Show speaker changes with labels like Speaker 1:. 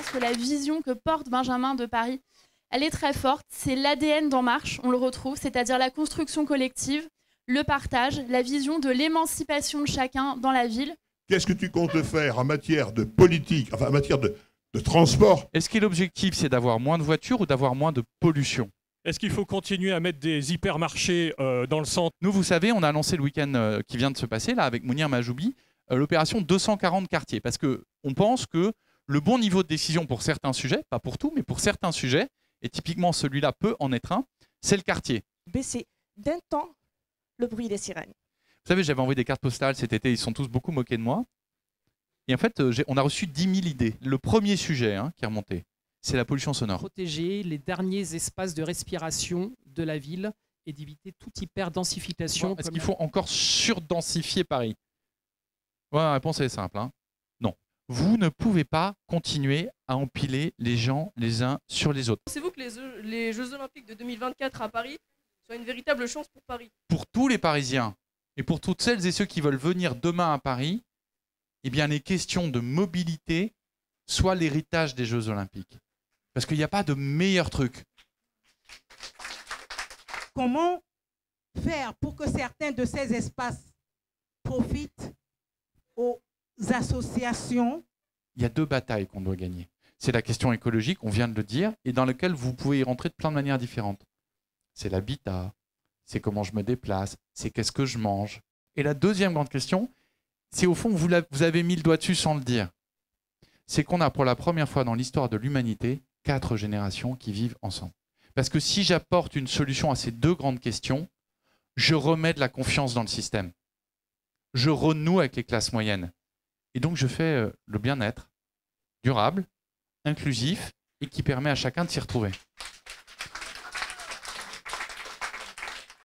Speaker 1: pense que la vision que porte Benjamin de Paris, elle est très forte. C'est l'ADN d'En Marche, on le retrouve, c'est-à-dire la construction collective, le partage, la vision de l'émancipation de chacun dans la ville.
Speaker 2: Qu'est-ce que tu comptes faire en matière de politique, enfin en matière de transport?
Speaker 3: Est-ce que l'objectif, c'est d'avoir moins de voitures ou d'avoir moins de pollution?
Speaker 4: Est-ce qu'il faut continuer à mettre des hypermarchés dans le centre?
Speaker 3: Nous, vous savez, on a annoncé le week-end qui vient de se passer, là, avec Mounir Majoubi, l'opération 240 quartiers. Parce qu'on pense que le bon niveau de décision pour certains sujets, pas pour tout, mais pour certains sujets, et typiquement celui-là peut en être un, c'est le quartier.
Speaker 5: Baisser d'un temps le bruit des sirènes.
Speaker 3: Vous savez, j'avais envoyé des cartes postales cet été, ils sont tous beaucoup moqués de moi. Et en fait, on a reçu 10 000 idées. Le premier sujet qui est remonté, c'est la pollution sonore.
Speaker 6: Protéger les derniers espaces de respiration de la ville et d'éviter toute hyperdensification.
Speaker 3: Est-ce qu'il faut encore surdensifier Paris? Ouais, la réponse est simple. Non. Vous ne pouvez pas continuer à empiler les gens les uns sur les autres.
Speaker 7: Pensez-vous que les Jeux Olympiques de 2024 à Paris soient une véritable chance pour Paris?
Speaker 3: Pour tous les Parisiens et pour toutes celles et ceux qui veulent venir demain à Paris, eh bien, les questions de mobilité soient l'héritage des Jeux Olympiques. Parce qu'il n'y a pas de meilleur truc.
Speaker 8: Comment faire pour que certains de ces espaces profitent aux associations?
Speaker 3: Il y a 2 batailles qu'on doit gagner. C'est la question écologique, on vient de le dire, et dans laquelle vous pouvez y rentrer de plein de manières différentes. C'est l'habitat, c'est comment je me déplace, c'est qu'est-ce que je mange. Et la deuxième grande question, c'est au fond, vous avez mis le doigt dessus sans le dire. C'est qu'on a pour la première fois dans l'histoire de l'humanité 4 générations qui vivent ensemble. Parce que si j'apporte une solution à ces 2 grandes questions, je remets de la confiance dans le système. Je renoue avec les classes moyennes. Et donc je fais le bien-être durable, inclusif et qui permet à chacun de s'y retrouver.